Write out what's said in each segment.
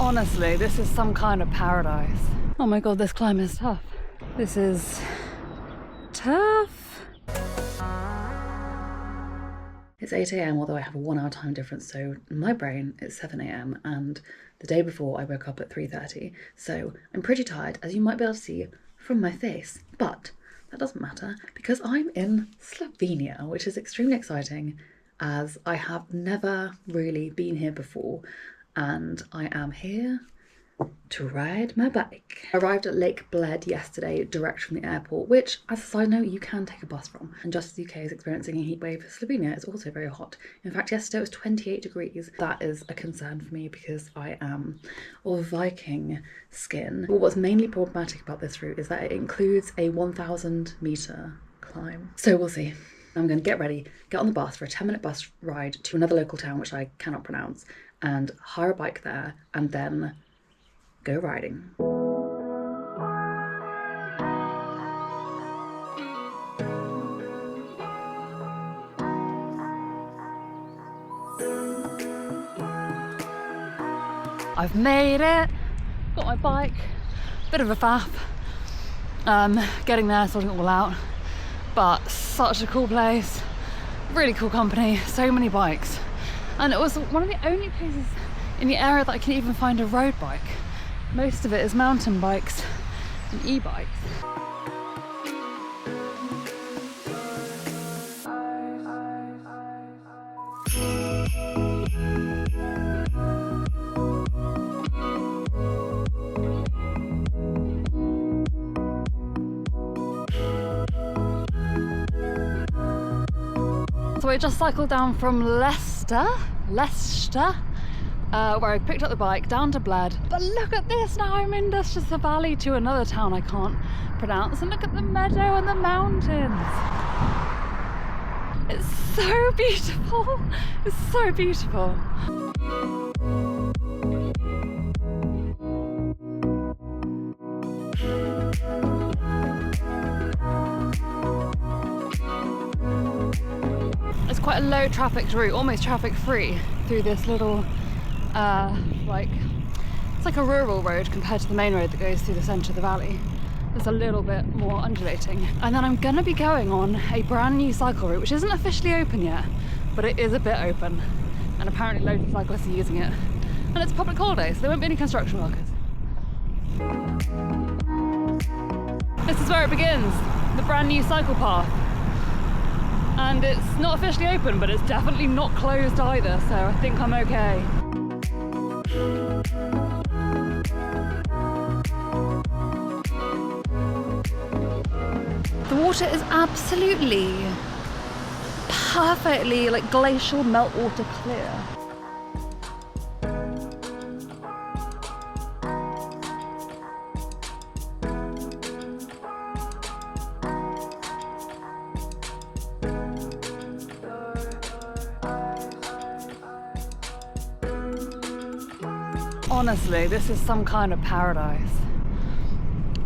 Honestly, this is some kind of paradise. Oh my god, this climb is tough. This is tough. It's 8 AM, although I have a 1 hour time difference, so in my brain it's 7 AM, and the day before I woke up at 3:30, so I'm pretty tired, as you might be able to see from my face. But that doesn't matter, because I'm in Slovenia, which is extremely exciting, as I have never really been here before, and I am here to ride my bike. I arrived at Lake Bled yesterday, direct from the airport, which, as a side note, you can take a bus from. And just as the UK is experiencing a heat wave, Slovenia is also very hot. In fact, yesterday it was 28 degrees. That is a concern for me because I am of Viking skin. But what's mainly problematic about this route is that it includes a 1,000 metre climb. So we'll see. I'm going to get ready, get on the bus for a 10-minute bus ride to another local town, which I cannot pronounce, and hire a bike there, and then go riding. I've made it! Got my bike. Bit of a faff. Getting there, sorting it all out. But such a cool place. Really cool company, so many bikes. And it was one of the only places in the area that I can even find a road bike. Most of it is mountain bikes and e-bikes. So I just cycled down from Lesce, where I picked up the bike, down to Bled. But look at this, now I'm in just a valley to another town I can't pronounce, and look at the meadow and the mountains. It's so beautiful, it's so beautiful. It's quite a low traffic route, almost traffic free, through this little it's like a rural road compared to the main road that goes through the centre of the valley. It's a little bit more undulating. And then I'm gonna be going on a brand new cycle route, which isn't officially open yet, but it is a bit open. And apparently loads of cyclists are using it. And it's a public holiday, so there won't be any construction workers. This is where it begins, the brand new cycle path. And it's not officially open, but it's definitely not closed either, so I think I'm okay. The water is absolutely, perfectly like glacial meltwater clear. Honestly, this is some kind of paradise.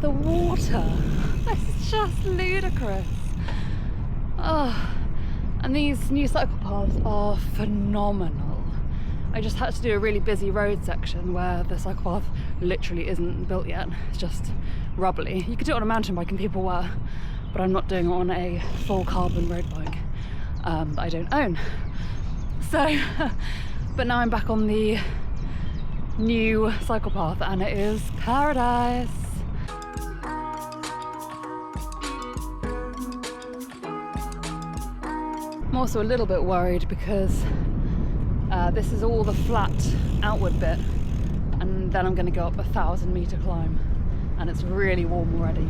The water, it's just ludicrous. Oh, and these new cycle paths are phenomenal. I just had to do a really busy road section where the cycle path literally isn't built yet. It's just rubbly. You could do it on a mountain bike and people were, but I'm not doing it on a full carbon road bike that I don't own. So, but now I'm back on the new cycle path and it is paradise. I'm also a little bit worried because this is all the flat outward bit, and then I'm going to go up a 1,000 metre climb, and it's really warm already.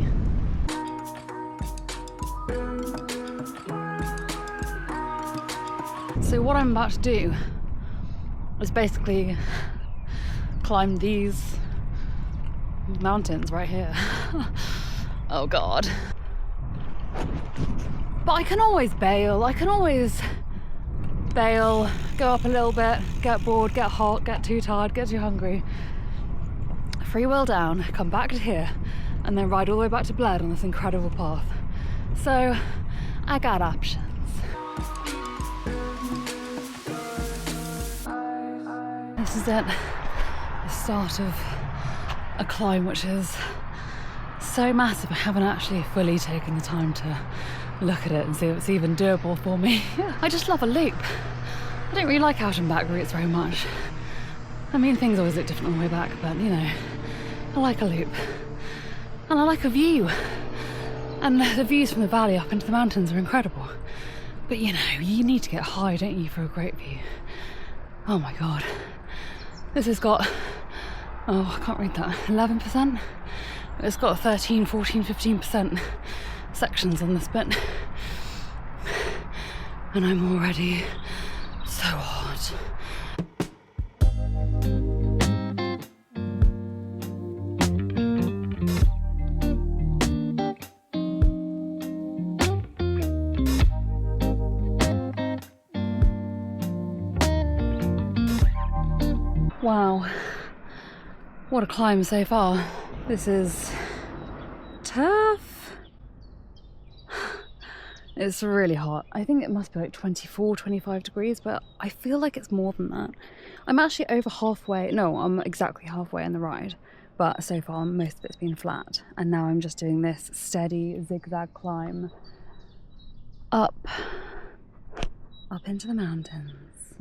So what I'm about to do is basically climb these mountains right here. Oh god. But I can always bail, go up a little bit, get bored, get hot, get too tired, get too hungry, free wheel down, come back to here, and then ride all the way back to Bled on this incredible path. So I got options. This is it. start of a climb which is so massive. I haven't actually fully taken the time to look at it and see if it's even doable for me. I just love a loop. I don't really like out and back routes very much. I mean, things always look different on the way back, but you know, I like a loop. And I like a view. And the views from the valley up into the mountains are incredible. But you know, you need to get high, don't you, for a great view. Oh my God. This has got, oh, I can't read that, 11%? It's got 13, 14, 15% sections on this bit. And I'm already so hot. Wow, what a climb so far. This is tough. It's really hot. I think it must be like 24, 25 degrees, but I feel like it's more than that. I'm actually over halfway, no, I'm exactly halfway in the ride, but so far most of it's been flat. And now I'm just doing this steady zigzag climb up into the mountains.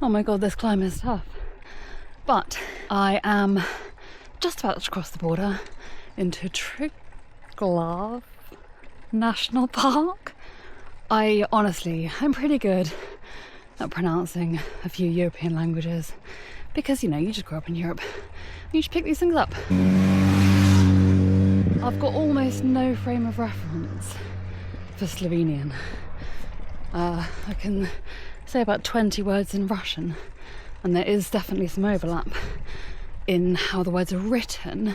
Oh my God, this climb is tough. But I am just about to cross the border into Triglav National Park. I'm pretty good at pronouncing a few European languages because, you know, you just grow up in Europe. You just pick these things up. I've got almost no frame of reference for Slovenian. I can say about 20 words in Russian, and there is definitely some overlap in how the words are written,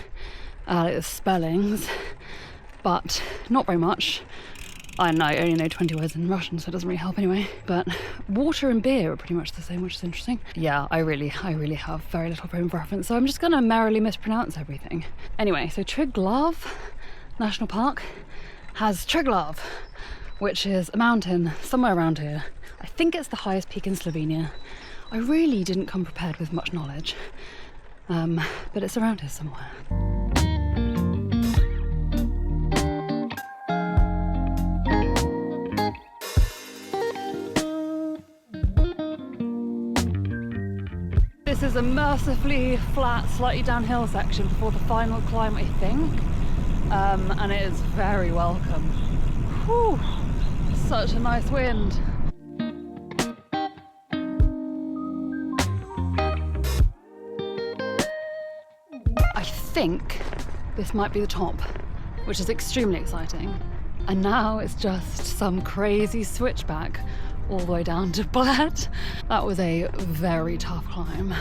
like the spellings, but not very much. I only know 20 words in Russian, so it doesn't really help anyway. But water and beer are pretty much the same, which is interesting. Yeah, I really have very little frame of reference, so I'm just gonna merrily mispronounce everything. Anyway, so Triglav National Park has Triglav, which is a mountain somewhere around here. I think it's the highest peak in Slovenia. I really didn't come prepared with much knowledge, but it's around here somewhere. This is a mercifully flat, slightly downhill section before the final climb, I think, and it is very welcome. Whew, such a nice wind. I think this might be the top, which is extremely exciting. And now it's just some crazy switchback all the way down to Bled. That was a very tough climb.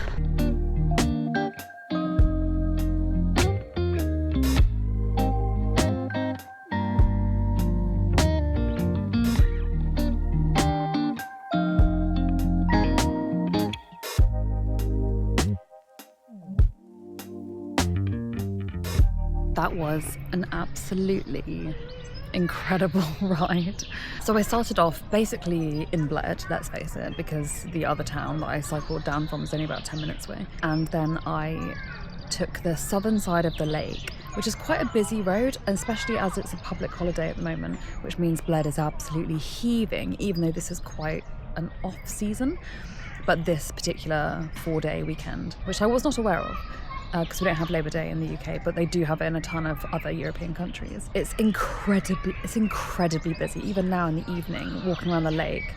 That was an absolutely incredible ride. So I started off basically in Bled, let's face it, because the other town that I cycled down from is only about 10 minutes away. And then I took the southern side of the lake, which is quite a busy road, especially as it's a public holiday at the moment, which means Bled is absolutely heaving, even though this is quite an off season. But this particular 4-day weekend, which I was not aware of, because we don't have Labour Day in the UK, but they do have it in a ton of other European countries. It's incredibly busy. Even now in the evening, walking around the lake,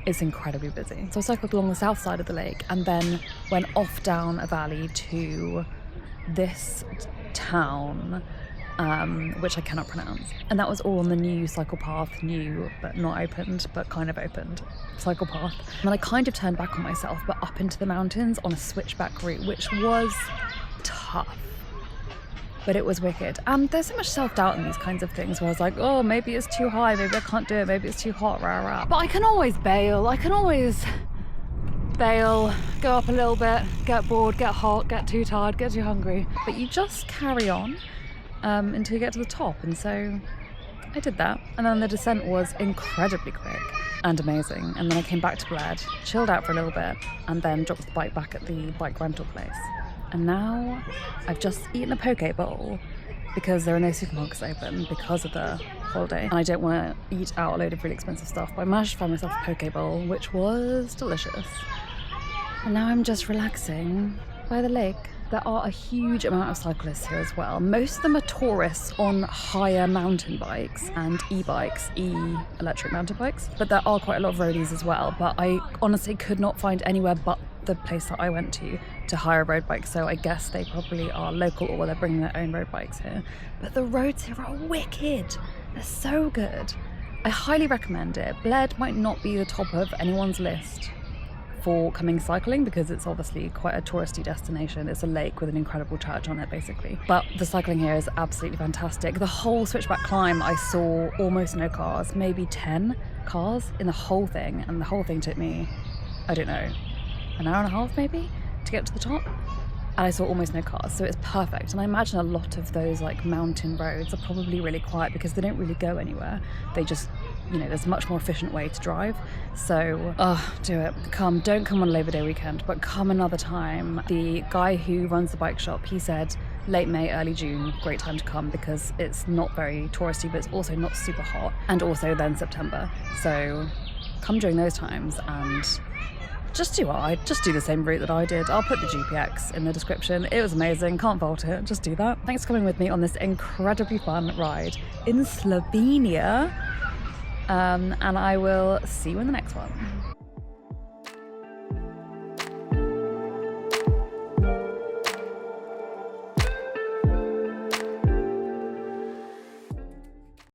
it's incredibly busy. So I cycled along the south side of the lake and then went off down a valley to this town, which I cannot pronounce. And that was all on the new cycle path, new but not opened, but kind of opened cycle path. And then I kind of turned back on myself, but up into the mountains on a switchback route, which was tough, but it was wicked. And there's so much self-doubt in these kinds of things where I was like, oh, maybe it's too high, maybe I can't do it, maybe it's too hot, rah rah. But I can always bail, I can always bail, go up a little bit, get bored, get hot, get too tired, get too hungry. But you just carry on until you get to the top. And so I did that. And then the descent was incredibly quick and amazing. And then I came back to Bled, chilled out for a little bit, and then dropped the bike back at the bike rental place. And now I've just eaten a poke bowl because there are no supermarkets open because of the holiday. And I don't want to eat out a load of really expensive stuff, but I managed to find myself a poke bowl, which was delicious. And now I'm just relaxing by the lake. There are a huge amount of cyclists here as well. Most of them are tourists on higher mountain bikes and e-bikes, electric mountain bikes. But there are quite a lot of roadies as well. But I honestly could not find anywhere but the place that I went to hire a road bike. So I guess they probably are local or they're bringing their own road bikes here. But the roads here are wicked. They're so good. I highly recommend it. Bled might not be the top of anyone's list for coming cycling because it's obviously quite a touristy destination. It's a lake with an incredible church on it basically, but the cycling here is absolutely fantastic. The whole switchback climb, I saw almost no cars, maybe 10 cars in the whole thing, and the whole thing took me, I don't know, an hour and a half maybe to get to the top, and I saw almost no cars, so it's perfect. And I imagine a lot of those like mountain roads are probably really quiet because they don't really go anywhere. They just, you know, there's a much more efficient way to drive. So, do it. Don't come on Labor Day weekend, but come another time. The guy who runs the bike shop, he said late May, early June, great time to come because it's not very touristy, but it's also not super hot. And also then September. So come during those times and just do the same route that I did. I'll put the GPX in the description. It was amazing, can't fault it, just do that. Thanks for coming with me on this incredibly fun ride in Slovenia. And I will see you in the next one.